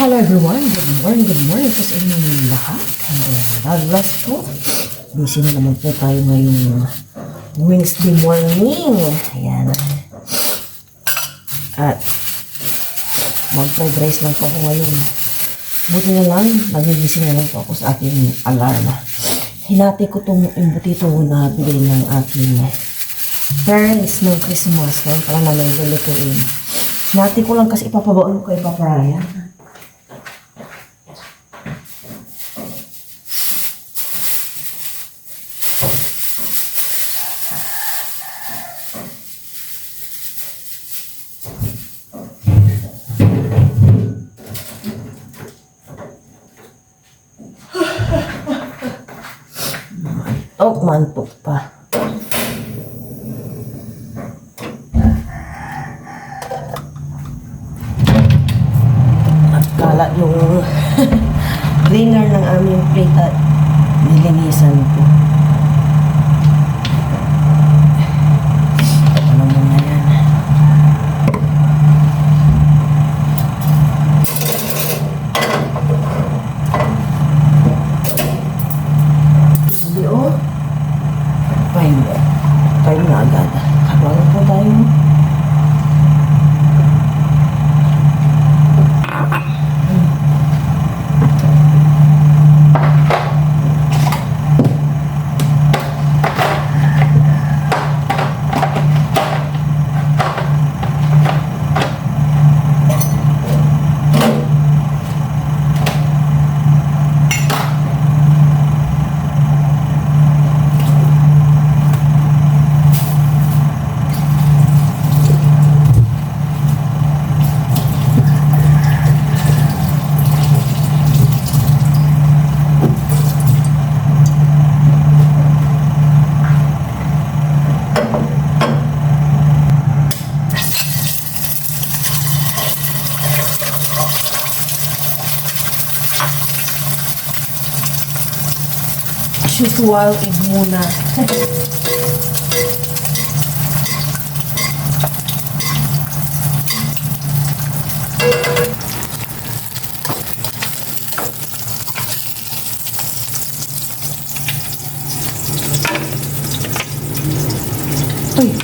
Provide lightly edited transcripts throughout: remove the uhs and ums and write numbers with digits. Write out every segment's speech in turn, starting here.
Hello everyone, good morning po sa inyong lahat. God bless po. Busy na naman po tayo ngayong Wednesday morning. Ayan. At mag-fried rice lang po ako ngayon. Buti na lang, nagigising na lang po ako sa aking alarm. Hinati ko itong imbutito na bigay ng aking parents ng Christmas. Ngayon pala namin lulutuin. Hinati ko lang kasi ipapabaon ko kay Papa Ryan. Mantok pa. Nagkala yung cleaner ng aming plate at nilinisan ko. Ano muna yan? Time na agad. Kabagan po tayo. Usual egg muna. Uy.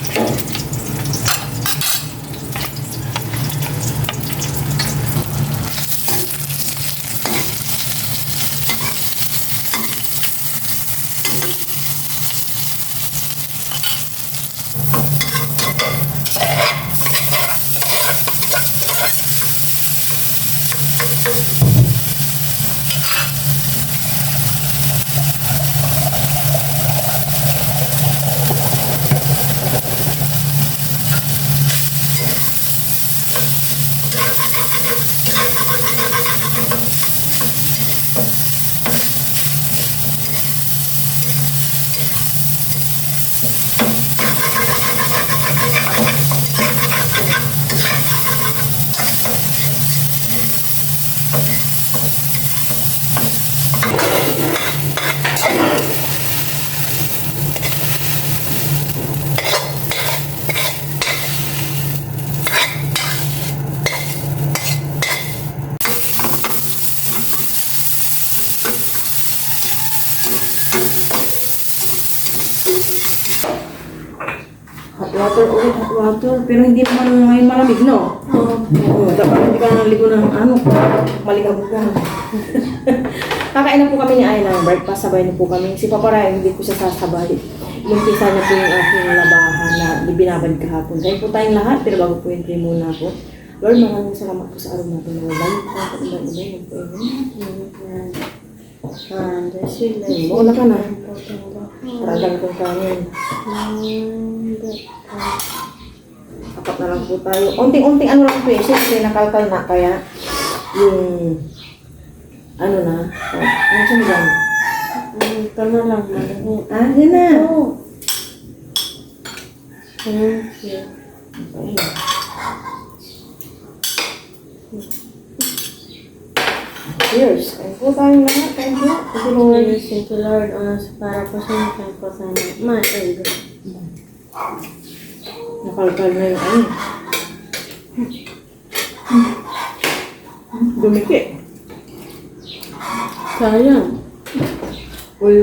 Hot water. Pero hindi naman ngayon malamig, no? Oo. Dapat hindi ka naligo ng maligab ka. Kakain na po kami ni Ay ng breakfast, sabay na po kami. Si Papa Ryan, hindi ko siya sasabay. Lumpisa na po yung aking labahan na binabad kahapon. Kaya po tayong lahat, pero bago po entry muna po. Lord, maraming salamat po sa araw natin. Balik po ako iba-iba. Wala ka na. Paragang kong kanin. Apat na lang po tayo. Unting-unting ano lang po eh. Siyempre nakalkal na kaya yung ano na. Ano siya dyan? Ito na lang. Yan na. Thank you. Okay. Cheers. Kain po tayo lahat. Thank you. Thank you, Lord. Thank you, Lord. Para po sa inyo po sana. Ma-egg. Nakalkal na yung ano. Dumikit. Sayang. Uy.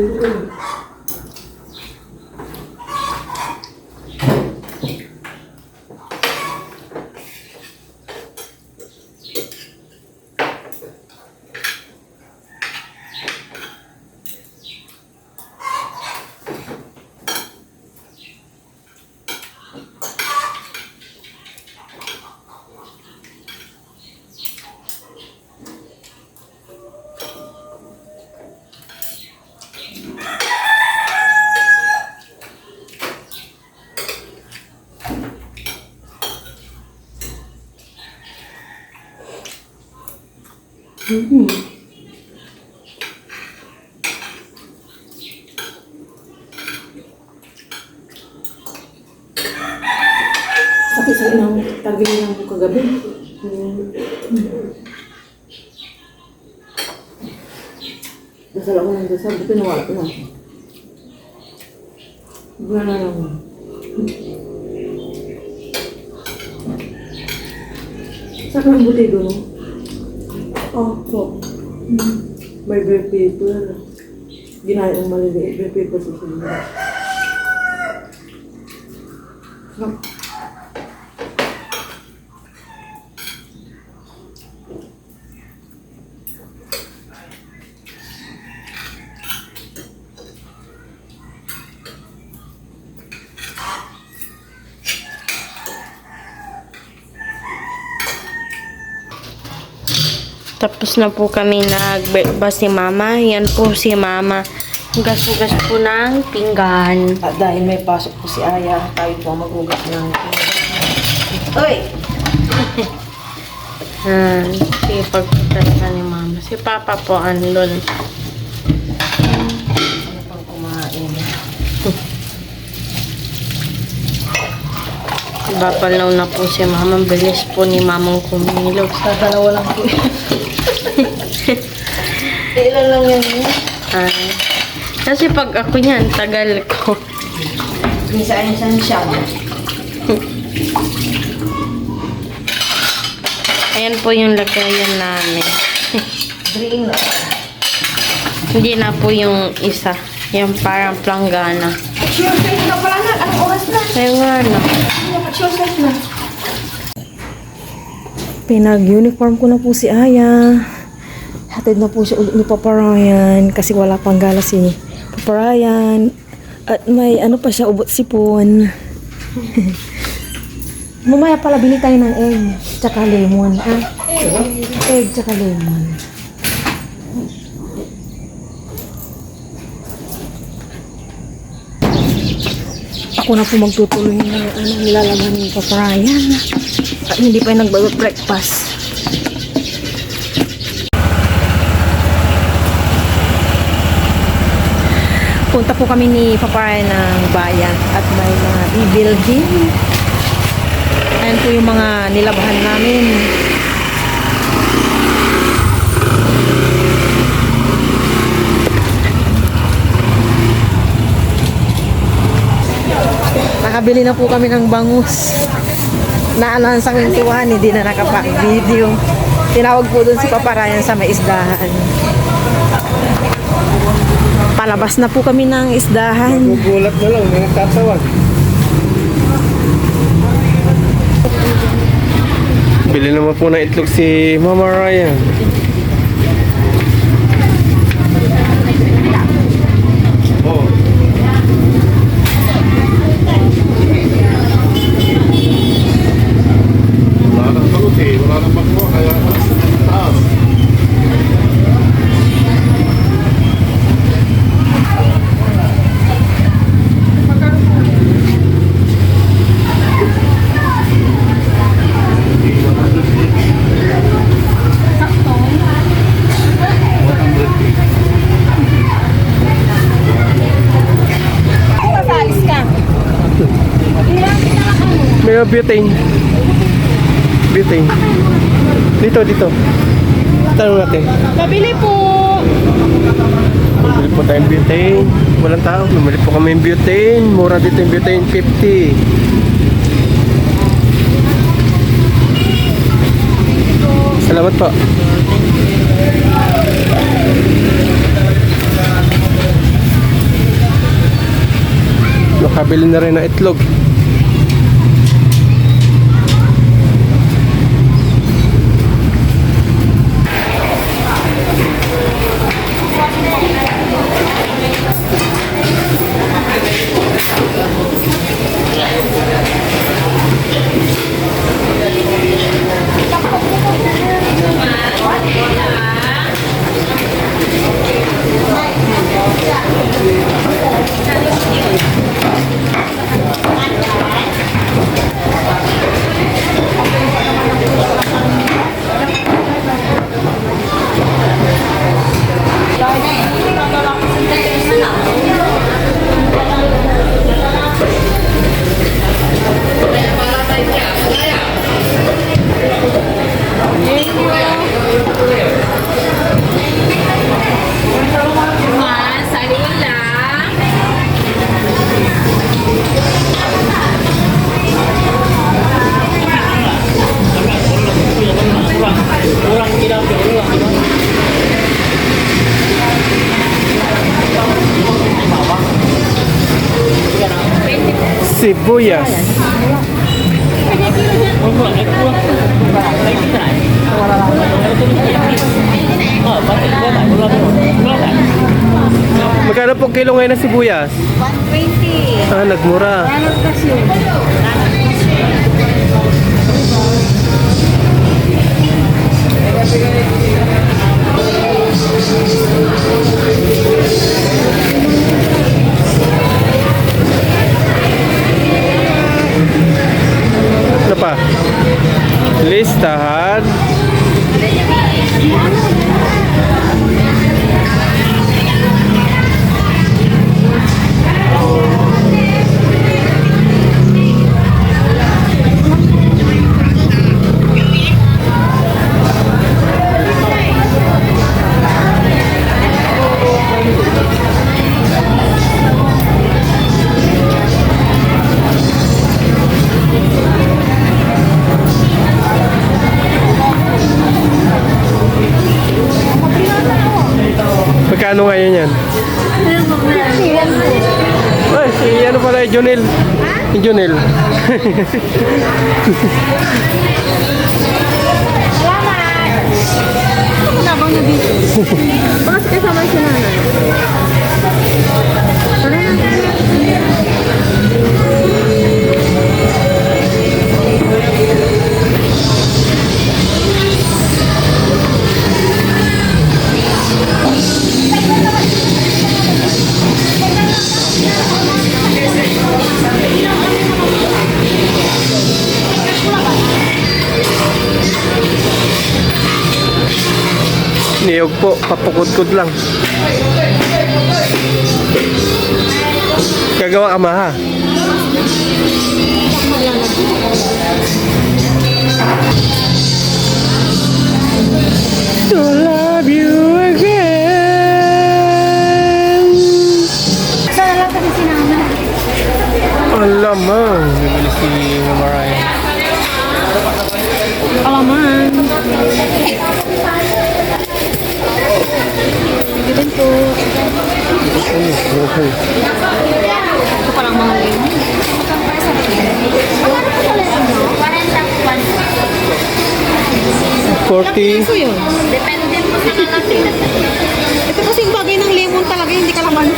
Sakit sa inang tagilin lang po kagabi. Dasal ako ng dasal, dito nawala na. Wala na lang. Saan ka ng buti doon? Opo. May beer paper. Ginaya ng maliliit. Beer paper sa sila. Tapos na po kami nag-breakfast si Mama. Yan po si Mama. Gas-gas po ng pinggan. At dahil may pasok po si Aya, tayo po ang mag-ugat ng... Uy! Sige, pagpunta ni Mama. Si Papa po andun. Ano pang kumain? Babalaw na po si Mama. Bilis po ni Mamang kumilog. Sa dalawa lang po. Ilan lang yan yun? Kasi pag ako niyan, tagal ko. Minsan siya. Ayan po yung lagayan namin. Green na. Hindi na po yung isa. Yung parang planggana. Sure face na pala na. Anong oras na? Kaya nga na. Sure face na. Pinag-uniform ko na po si Aya. Hatid na po siya ulit ni Papa Ryan kasi wala pang gala si Papa Ryan. At may ano pa siya, ubot sipon. Mamaya pala bili tayo ng egg tsaka lemon. Egg tsaka lemon. Ako na po magtutuloy ng nilalaman ni Papa Ryan. At hindi pa yung nag-breakfast. Punta po kami ni Papa Ryan ng bayan at may mga bibilhin. Ayan po yung mga nilabahan namin. Nakabili na po kami ng bangus. Naanan sa kwentuhan, hindi na nakapag-video. Tinawag po dun si Papa Ryan sa may isdahan. Palabas na po kami ng isdahan. Gugulat na lang, may nagtatawag. Bili naman po ng itlog si Mama Ryan. Oh. Wala nang bagot eh, wala nang bagot, kaya taas. May butane. Butane. Dito. Tanong natin. Pabili po! Bumili po tayong butane. Walang tao. Bumili po kami yung butane. Mura dito yung butane. 50. Salamat po. Nakabili na rin ng itlog. Sibuyas. Magkano po kilo ngayon ng sibuyas? 120. Ah, nagmura. Ano pa? Listahan. Magkano ngayon yan? Ay, si ano pala, Junel. Junel. Bakit kasama si nanay? Niyog po, papukod-kod lang. Gagawa ka ma ha? To love you again. Saan lang kami sinama? Alam mo, bibili si Mariah. Alaman. Ganun po. Ito parang mga lemon. 40. Ito yun. Depende po sa lalaki. Ito kasing bagay ng lemon talaga, hindi ka laman.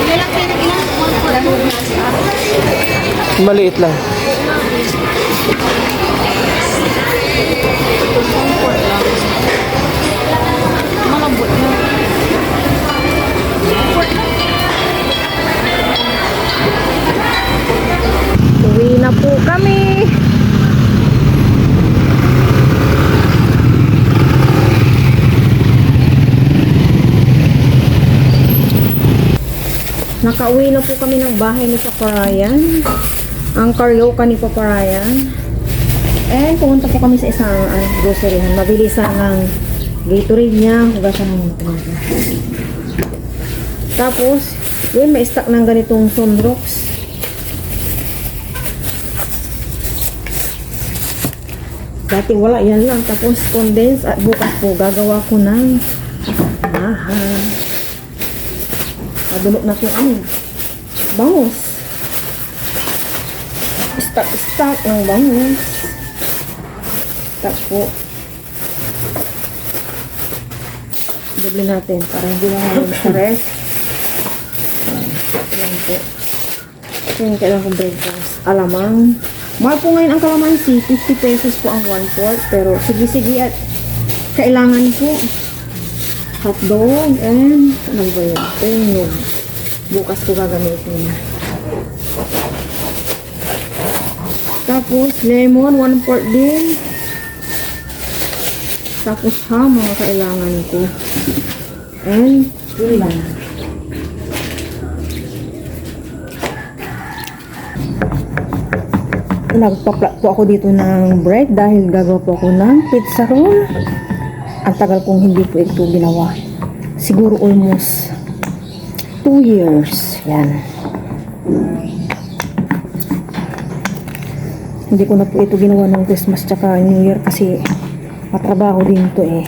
Lalaki na ilan? Maliit lang. Malambot na. Uwi na po kami. Nakauwi na po kami ng bahay ni Papa Ryan. Ang karaoke ni Papa Ryan. And pumunta po kami sa isang groceryhan. Mabilisan ng Gatorade niya. Hugasan ng mga tomato. Tapos, yun, may stock ng ganitong Sunrox. Dati wala, yan lang. Tapos condense at bukas po gagawa ko ng maha. Padulok na po ano. bangus. Stock ng bangus. Tapo. Doble natin para hindi lang naman sa ref. Ayan po. Ito yung kailangan kong breadcrumbs. Alamang. Mahal po ngayon ang kalamansi. 50 pesos po ang 1/4. Pero sige at kailangan po hotdog and ano ba yun? Ito yung nog. Bukas ko gagamitin. Tapos lemon 1/4 din. Tapos ham mga kailangan ko. And yun lang. Nagpa-plot po ako dito ng bread dahil gagawa po ako ng pizza roll. Ang tagal kong hindi po ito ginawa. Siguro almost 2 years. Yan. Hindi ko na po ito ginawa ng Christmas tsaka New Year kasi matrabaho din ito eh.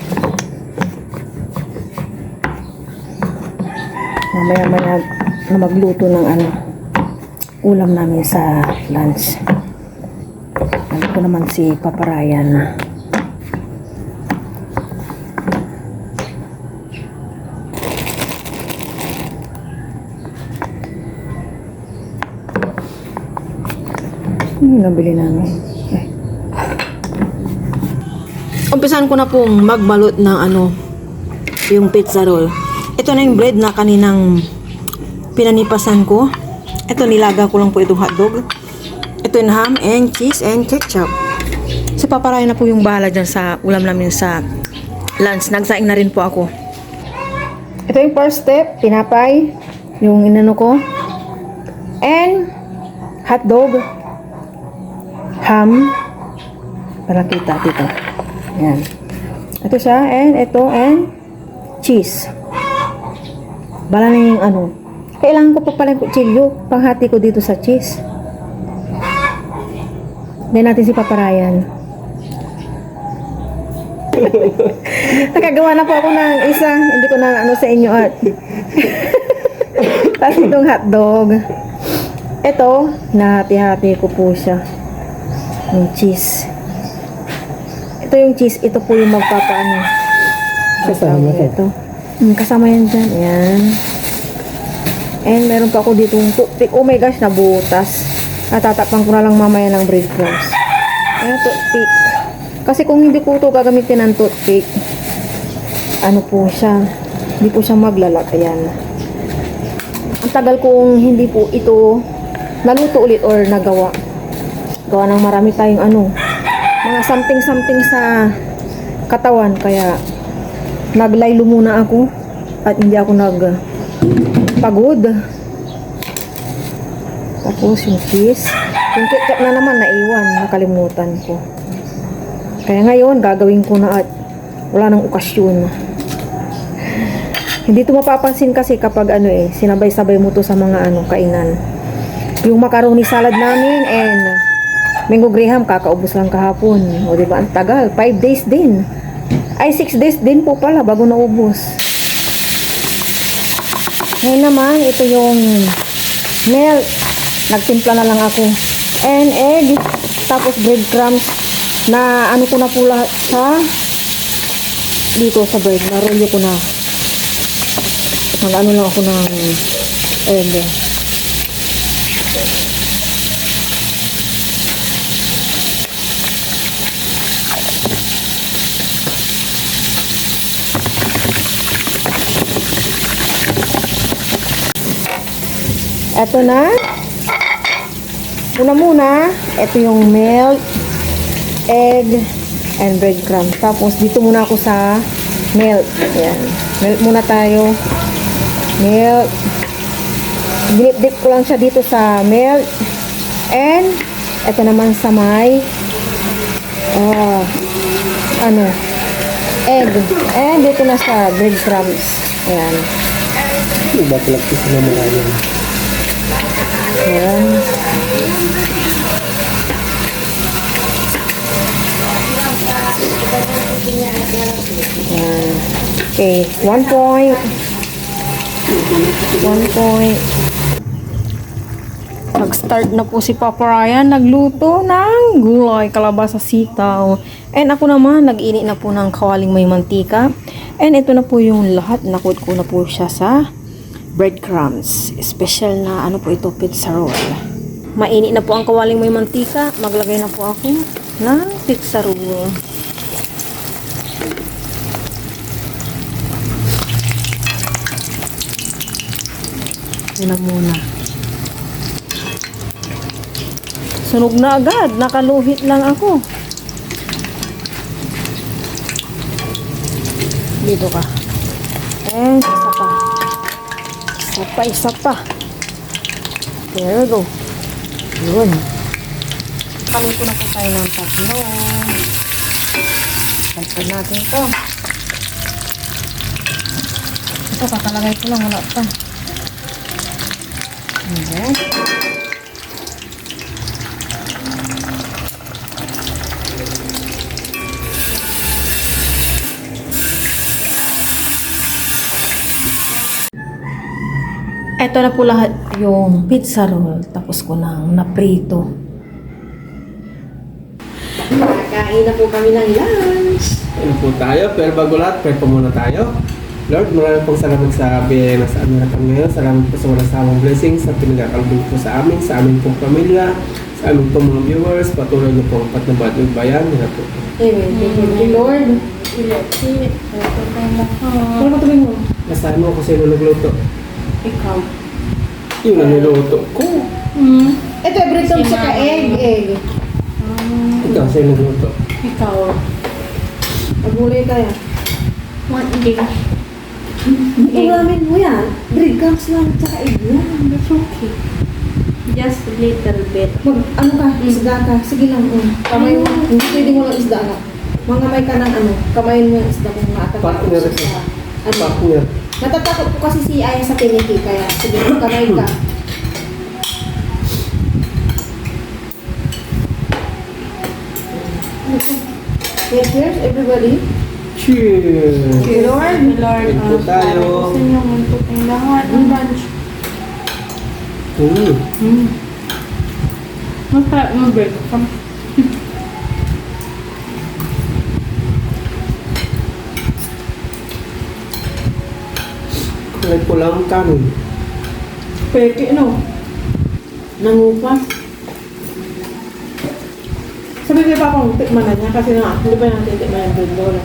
Mamaya na magluto ng ulam namin sa lunch. Ano ko naman si Papa Ryan. Nabili namin. Okay. Umpisan ko na pong magbalot ng yung pizza roll. Ito na yung bread na kaninang pinanipasan ko. Ito nilaga ko lang po itong hotdog. Ito yung ham and cheese and ketchup. So paparayan na po yung bahala dyan sa ulam namin sa lunch. Nagsaing na rin po ako. Ito yung first step. Tinapay. Yung inano ko. And hotdog. Ham. Parang kita dito. Yan. Ito siya. And ito. And cheese. Bala na yung kailangan ko pa pala yung kutsilyo. Panghati ko dito sa cheese. Hindi natin si Papa Ryan. Nakagawa na po ako ng isa. Hindi ko na sa inyo at. Tapos itong hotdog. Ito, nahati-hati ko po siya. Yung cheese. Ito yung cheese. Ito po yung magpapaano. Kasama ito. Kasama yan dyan. Ayan. And meron pa ako ditong toothpick. Oh my gosh, nabutas. Natatakpan ko na lang mamaya ng breadcrumbs. Ayan, toothpick. Kasi kung hindi ko ito gagamitin ng toothpick, ano po siya, hindi po siya maglalat. Ayan. Ang tagal kong hindi po ito naluto ulit or nagawa. Gawa ng marami tayong mga something sa katawan. Kaya naglaylo muna ako at hindi ako nagpagod. Tapos yung cheese. Yung ketchup na naman naiwan. Nakalimutan ko. Kaya ngayon gagawin ko na at wala nang okasyon. Hindi ito mapapansin kasi kapag sinabay-sabay mo to sa mga kainan. Yung macaroni salad namin and mango graham kakaubos lang kahapon. O diba ang tagal? 5 days din. Ay 6 days din po pala bago naubos. Ngayon naman ito yung milk. Nagtimpla na lang ako. And egg. Tapos breadcrumbs na ko na po lahat sa dito sa bread. Narolyo ko na. Mag-ano lang ako ng egg. Ito na. Muna, ito yung milk, egg, and breadcrumbs. Tapos, dito muna ako sa milk. Ayan. Milk muna tayo. Milk. Dip ko lang siya dito sa milk. And, ito naman sa may egg. And, dito na sa breadcrumbs. Ayan. Iba palagpis na marayan. Ayan. Okay, 1 point. Nag-start na po si Papa Ryan, nagluto ng gulay, kalabasa, sitaw. And ako naman, nag-init na po ng kawaling may mantika. And ito na po yung lahat, nakut ko na po siya sa breadcrumbs. Special na ano po ito, pizza roll. Mainit na po ang kawaling may mantika, maglagay na po ako ng pizza roll. Yan na muna. Sunog na agad. Nakaluhit lang ako. Dito ka. And isa pa. Isa pa, isa pa. There we go. Yun. Kaluto na po tayo ng tatlo. Kalpad natin ito. Ito, kakalagay ko lang. Wala pa. Okay. Ito na po lahat yung pizza roll. Tapos ko nang naprito. Kakain na po kami ng lunch. Ayun po tayo, pero bago lahat, pray po muna tayo. Lord, maraming pong salamat sa biyaya na sa amin na kami ngayon. Salamat po sa walang samang blessings na pinagkakalubog po sa amin pong pamilya, sa amin pong mga viewers. Patuloy niyo po ang patnubad ng bayan. Yan na po. Amen. Thank you, Lord. Ano ba tumingin mo? Nasahan mo ako sino nagluto. Ikaw. Yun ang niluto ko. Ito, breadcrumbs saka egg. Ikaw, sino nagluto? Ikaw. Pagulay kaya. One day. Ito namin mo yan. Breadcrumbs lang saka egg lang. That's okay. Just a little bit. Ano ka? Isda ka. Sige lang. Kamay mo. Hindi pwede mo lang isda na. Mangamay ka ng ano. Kamayin mo yung isda kung maatatakot Partner. siya. Ano? Partner. Natatakot po kasi si Aya sa tiniki. Kaya sige, kamay ka. Cheers, everybody. Cheers! Lord. Lord, Ito tayo. sa inyo muntok ang lahat ng lunch. Mag-break ka. Kulay ko lang ang kanin. Peke, no? Nangupas. Sabi kay Papa, tikman na niya kasi nga, hindi pa natin tikman yung bread roll.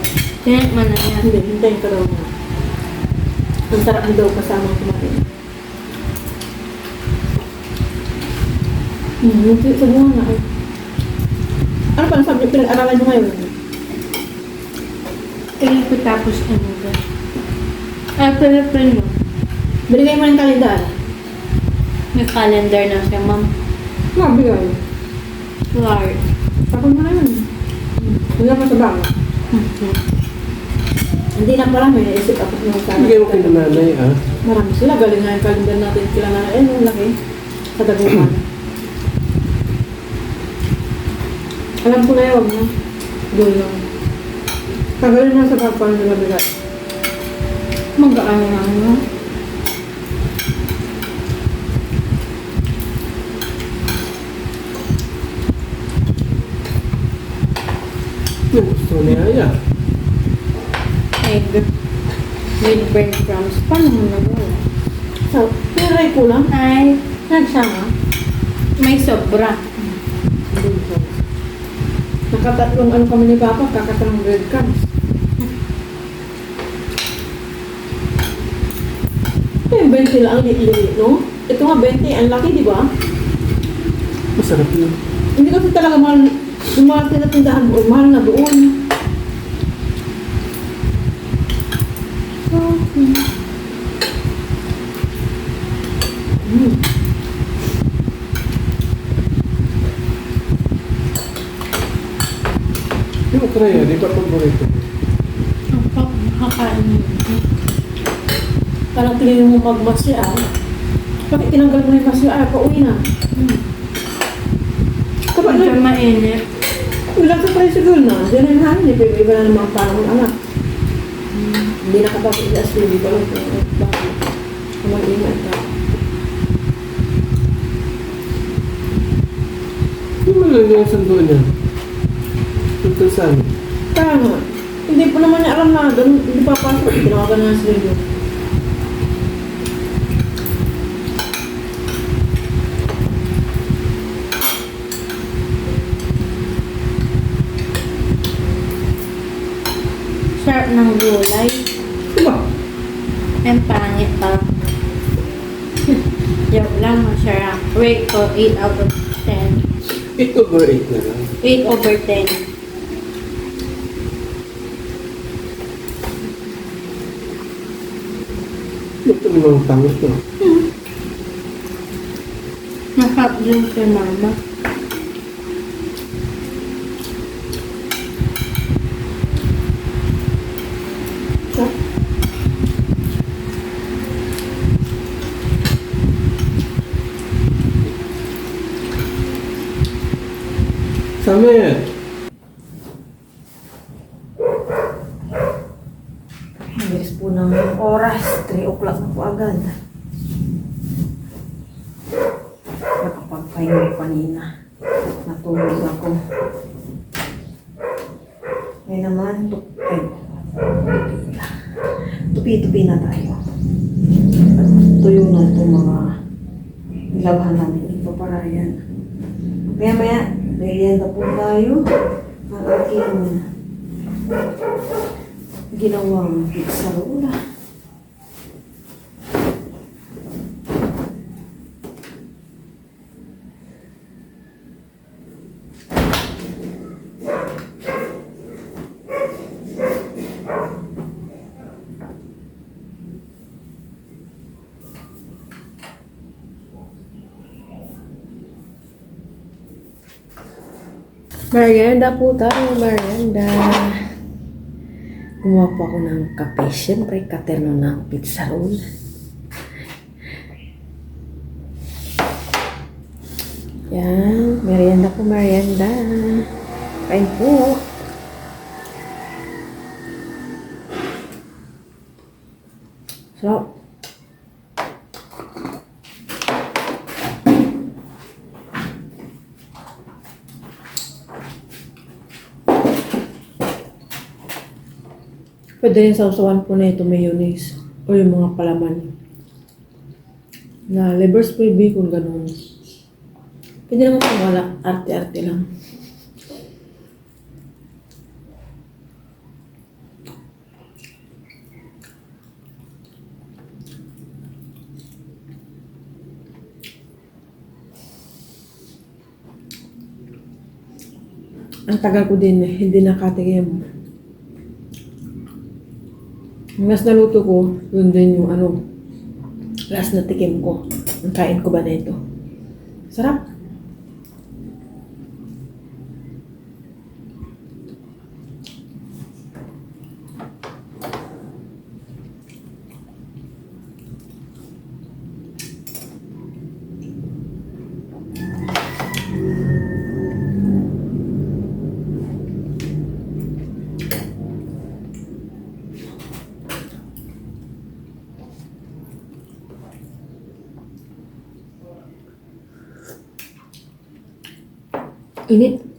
Tinikman na yan. Hindi, hintayin ka daw niya. Ang sarap na daw kasama kumain. Hindi, sabi nga nga. Ano pa nasabi, pinag-aralan nyo ngayon? Tingin ko tapos ano ba? April mo. Binigay mo ng kalendar. May calendar na siya, ma'am. Mabigay. Lord. Tapos mo na yun. Hindi na pa sa bang. Hindi na pala, may naisip ako ng Bigay mo kay nanay, ah. Marami sila. Galing nga yung kalendar natin. Kila na, yung laki. Sa dagupan. Alam ko na yun, no? Doon lang. Tagalin na sa pagpalan nila bigay. Mag-ano nga ano? Yung gusto niya, Aya. Egg. With breadcrumbs. Paano mo nagawa? So, piray ko lang. Ay, Nagsama. may sobra. Nakatatlong ano kami ni Papa, kakatang breadcrumbs. Yung 20 lang ang liit, no? Ito nga 20, ang laki, di ba? Masarap yun. Hindi kasi talaga mahal, yung mga tinatindahan doon, mahal na doon. Yung kraya, di ba paborito? Nakakain mo. Parang tingin mo magmasya, bakit tinanggal mo yung masya, pauwi na. Kapag Medyo mainit. Wala sa tricycle na. Diyan ang hangin. Hindi pwede iba na naman panahon anak. Hindi nakapasok sa SPB ko lang. Bakit? Mag-ingat ka. Ano yung sundo niya? Ito saan? Kaya nga, hindi po naman niya alam na doon, hindi papasok. Tinawagan na sa radio. Sarap ng gulay. Diba? Ang pangit pa. Joke lang, masarap. Rate ko 8 out of 10. 8/8 na lang. 8 over 10. Ito namang pangit no? Masarap din si mama. Samit! Ang bilis po ng oras. 3 o'clock na po agad. Nakapagpahinga ko kanina. Natulog ako. Ngayon naman, tupi na tayo. At tuyo na itong mga nilabhan namin ni Papa Ryan. Maya, merienda po tayo. Ang aking ginawang pizza roll. Merienda po tayo, merienda. Gumawa po ako ng kape. Siyempre, katerno ng pizza roll. Yan, merienda po, merienda. Kain po. So, pwede rin sausawan po na ito mayonnaise o yung mga palaman. Na liver spread bacon, ganun. Pwede naman po wala, arte-arte lang. Ang tagal ko din, hindi nakatikim. Yung last na luto ko, yun din yung last na tikim ko. Ang kain ko ba na ito? Sarap. Init.